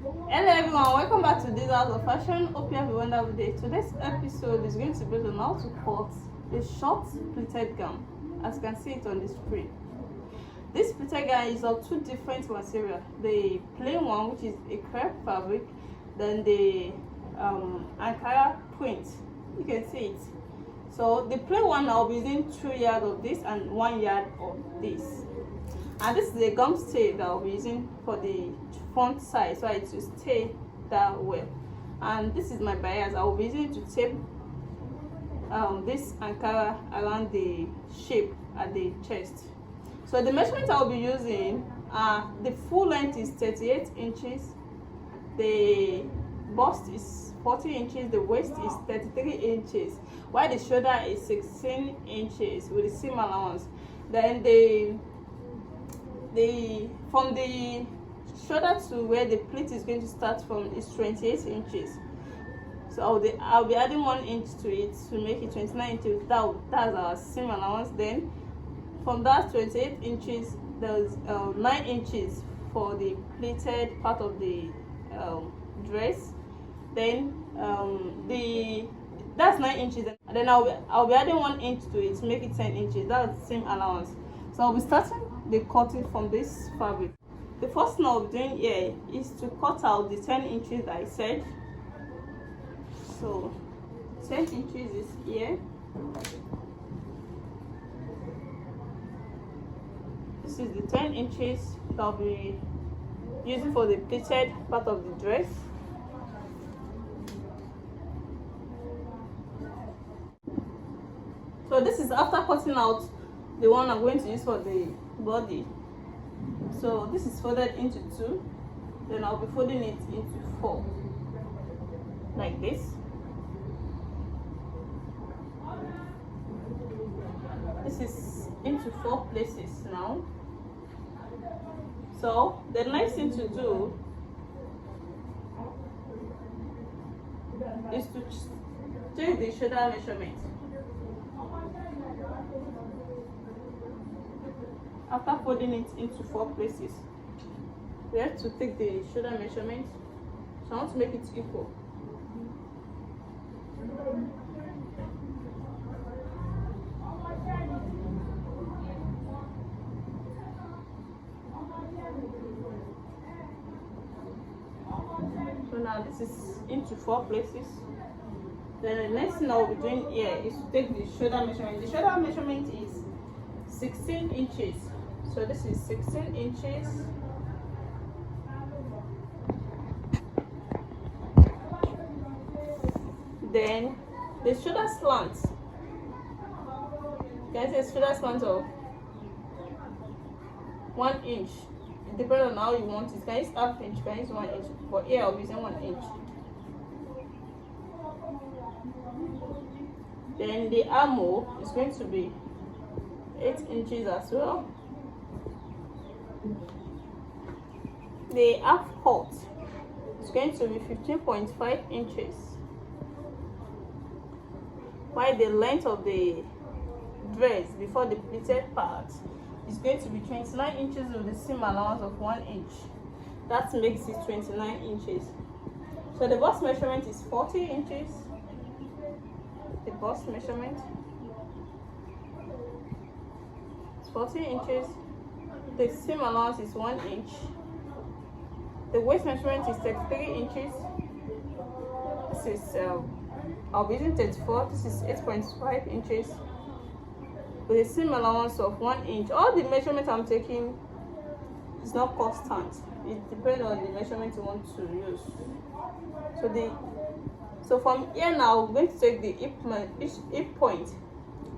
Hello everyone, welcome back to this house of fashion. Hope you have a wonderful day. Today's episode is going to be on how to cut a short pleated gown, as you can see it on the screen. This pleated gown is of two different materials: the plain one, which is a crepe fabric, then the Ankara print. You can see it. So the plain one, I'll be using 2 yards of this and 1 yard of this. And this is a gum stay that I'll be using for the front side, so it will stay that well. And this is my bias. I will be using to tape this Ankara around the shape at the chest. So the measurement I'll be using, the full length is 38 inches, the bust is 40 inches, the waist is 33 inches, while the shoulder is 16 inches with the seam allowance. Then from the shoulder to where the pleat is going to start from is 28 inches. So I'll be adding 1 inch to it to make it 29 inches. That's our seam allowance. Then from that 28 inches, there's 9 inches for the pleated part of the dress. Then that's 9 inches, and then I'll be adding 1 inch to it to make it 10 inches. That's the seam allowance. So I'll be starting the cutting from this fabric. The first thing I'll be doing here is to cut out the 10 inches that I said. So 10 inches is here. This is the 10 inches that I'll be using for the pleated part of the dress. So this is after cutting out the one I'm going to use for the body. So this is folded into 2, then I'll be folding it into 4, like this. This is into 4 places now. So the next thing to do is to take the shoulder measurement. After folding it into 4 places, we have to take the shoulder measurement. So I want to make it equal. So now this is into 4 places. Then the next thing I'll be doing here is to take the shoulder measurement. The shoulder measurement is 16 inches. So this is 16 inches. Then the shoulder slant. Guys, a shoulder slant of 1 inch. It depends on how you want it. Can use half inch, can use 1 inch. But here I'll be using 1 inch. Then the armhole is going to be 8 inches as well. The half cut is going to be 15.5 inches, while the length of the dress before the pleated part is going to be 29 inches with the seam allowance of 1 inch. That makes it 29 inches. So the bust measurement is 40 inches. The bust measurement is 40 inches. The seam allowance is 1 inch. The waist measurement is 33 inches. This is I'll be using 34. This is 8.5 inches with a seam allowance of 1 inch. All the measurement I'm taking is not constant. It depends on the measurement you want to use. So from here now, I'm going to take the hip point.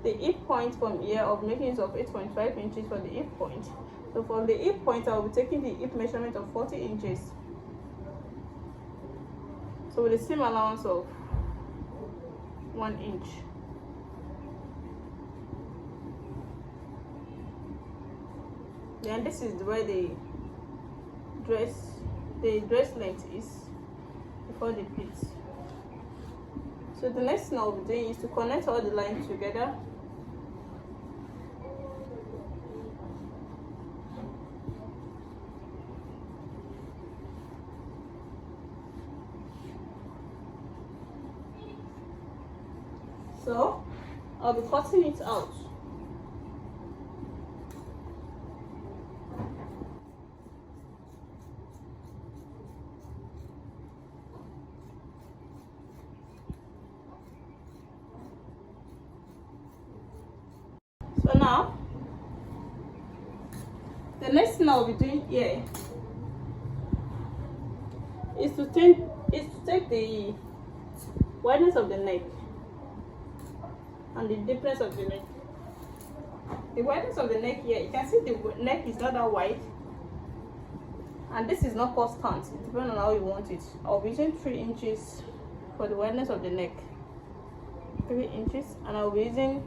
The hip point from here, I'll be making use of 8.5 inches for the hip point. So from the hip point, I'll be taking the hip measurement of 40 inches. So with the seam allowance of 1 inch. Then this is where the dress length is before the pleats. So the next thing I'll be doing is to connect all the lines together. So I'll be cutting it out. So now the next thing I'll be doing here is to take the wideness of the neck and the deepness of the neck. The wideness of the neck here, you can see the neck is not that wide, and this is not constant. It depends on how you want it. I'll be using 3 inches for the wideness of the neck, 3 inches, and I'll be using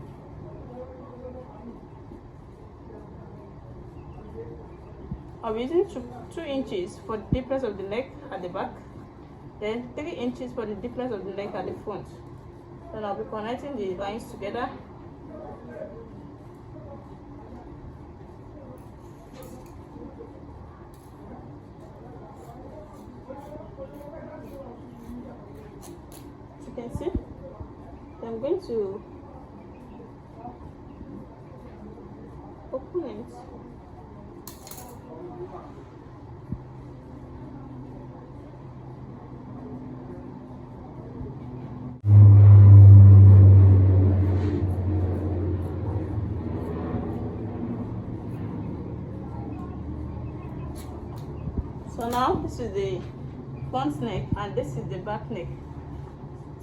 two inches for the deepness of the neck at the back, then 3 inches for the deepness of the neck at the front. Then I'll be connecting the lines together. As you can see, I'm going to open it. So now this is the front neck and this is the back neck.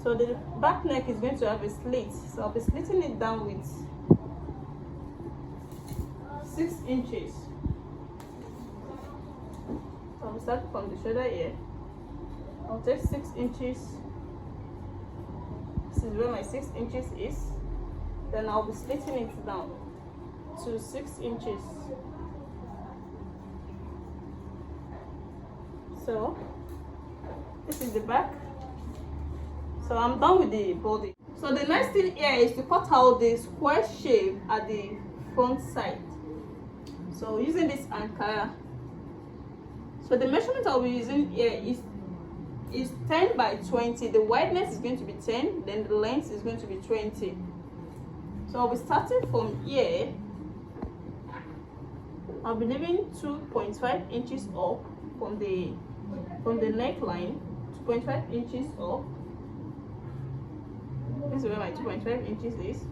So the back neck is going to have a slit, so I'll be slitting it down with 6 inches. So I'll start from the shoulder here. I'll take 6 inches. This is where my 6 inches is. Then I'll be slitting it down to 6 inches. So this is the back. So I'm done with the body. So the next thing here is to cut out the square shape at the front side. So using this Ankara. So the measurement I'll be using here is 10 by 20. The wideness is going to be 10, then the length is going to be 20. So I'll be starting from here. I'll be leaving 2.5 inches up from the neckline, 2.5 inches up. This is where my 2.5 inches is.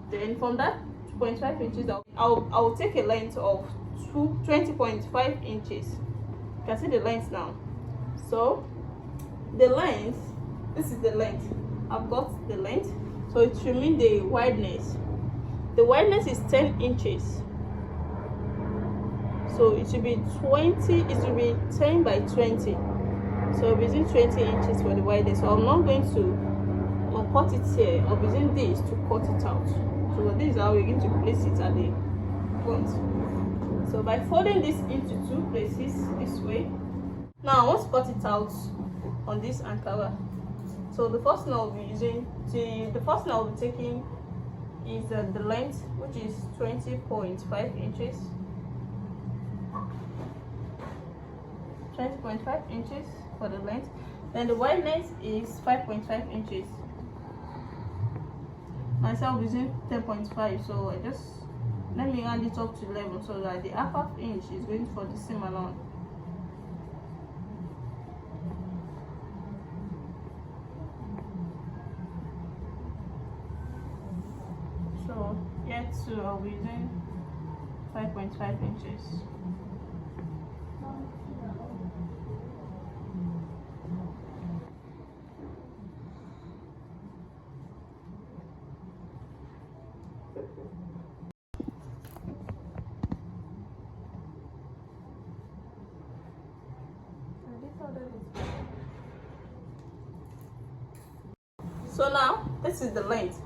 Then from that 2.5 inches, I'll take a length of 20.5 inches. You can see the length now. So the length, this is the length. I've got the length. So it should mean the wideness. The wideness is 10 inches. So it should be 10 by 20. So I'll be using 20 inches for the wideness. So I'm not going to cut it here. I'll be using this to cut it out. So this is how we're going to place it at the front. So by folding this into 2 places this way. Now I want to cut it out on this Ankara. So the first thing I'll be taking is the length, which is 20.5 inches. 20.5 inches for the length. Then the wideness is 5.5 inches. Myself I'll be using 10.5, so let me add it up to 11, so that the half inch is going for the same amount. So here too I'll be using 5.5 inches. So now this is the length.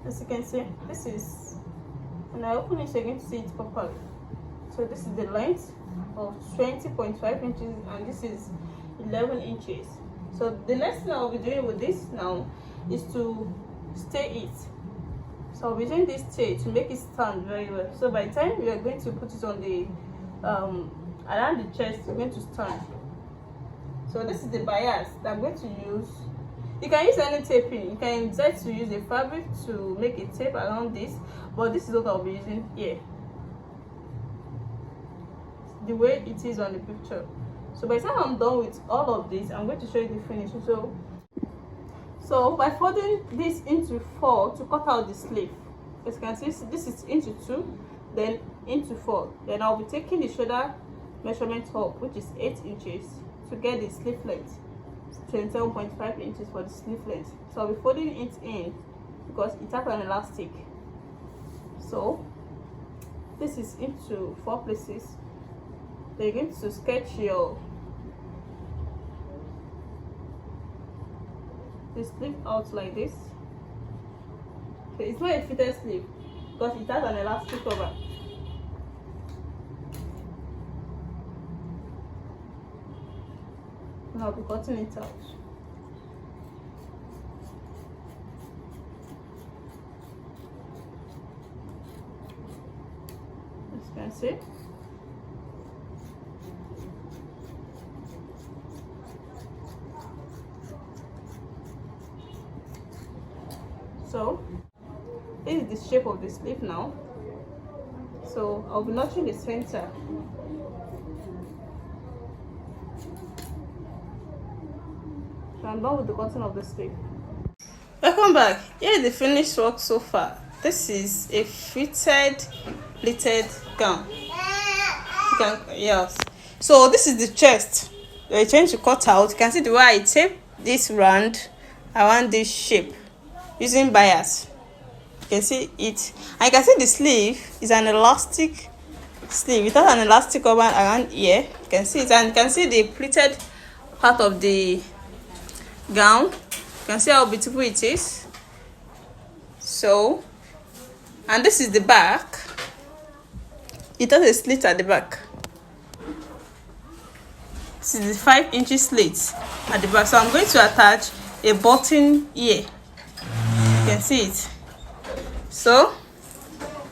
As you can see, this is, when I open it, you're going to see it properly. So this is the length of 20.5 inches and this is 11 inches. So the next thing I'll be doing with this now is to stay it. So I'll be using this stay to make it stand very well. So by the time we are going to put it on the around the chest, it's going to stand. So this is the bias that I'm going to use You can use any taping. You can decide to use a fabric to make a tape around this, but this is what I'll be using here, the way it is on the picture. So by the time I'm done with all of this, I'm going to show you the finish. So by folding this into 4 to cut out the sleeve, as you can see, this is into 2, then into 4. Then I'll be taking the shoulder measurement up, which is 8 inches, to get the sleeve length. 27.5 inches for the sleeve length. So I'll be folding it in because it has an elastic. So this is into 4 places. Then you're going to sketch your sleeve out like this. So it's not a fitted sleeve because it has an elastic cover. And I'll be cutting it out. As you can see. So this is the shape of the sleeve now. So I'll be notching the center. So I'm done with the cutting of the sleeve. Welcome back. Here is the finished work so far. This is a fitted pleated gown. Yes. So this is the chest. We're trying to cut out. You can see the way I tape this round around this shape using bias. You can see it, and you can see the sleeve is an elastic sleeve. It has an elastic around here. You can see it, and you can see the pleated part of the gown. You can see how beautiful it is. So, and this is the back. It has a slit at the back. This is the 5 inches slit at the back. So I'm going to attach a button here. You can see it. So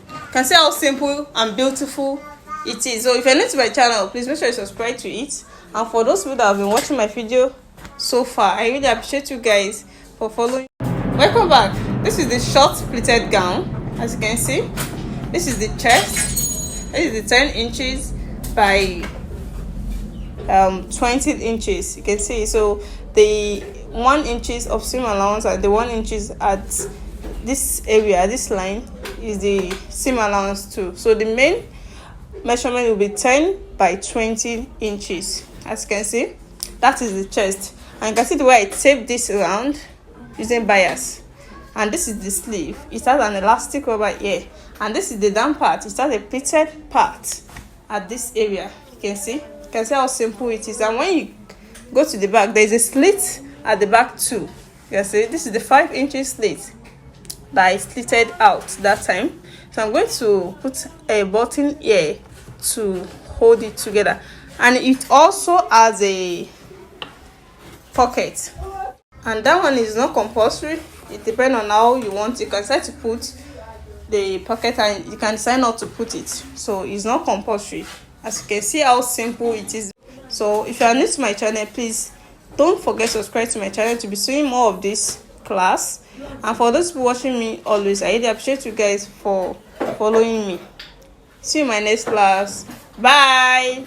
you can see how simple and beautiful it is. So if you're new to my channel, please make sure you subscribe to it. And for those people that have been watching my video so far, I really appreciate you guys for following. Welcome back. This is the short pleated gown. As you can see, this is the chest. This is the 10 inches by 20 inches. You can see. So the 1 inches of seam allowance and the 1 inches at this area, this line, is the seam allowance too. So the main measurement will be 10 by 20 inches. As you can see, that is the chest, and you can see the way I tape this around using bias. And this is the sleeve. It has an elastic over here, and this is the down part. It has a pleated part at this area. You can see how simple it is. And when you go to the back, there is a slit at the back too. You can see this is the 5 inches slit that I slitted out that time. So I'm going to put a button here to hold it together, and it also has a pocket, and that one is not compulsory. It depends on how you want. You can decide to put the pocket, and you can decide not to put it. So it's not compulsory. As you can see how simple it is. So if you are new to my channel, please don't forget to subscribe to my channel to be seeing more of this class. And for those people watching me always, I really appreciate you guys for following me. See you in my next class. Bye.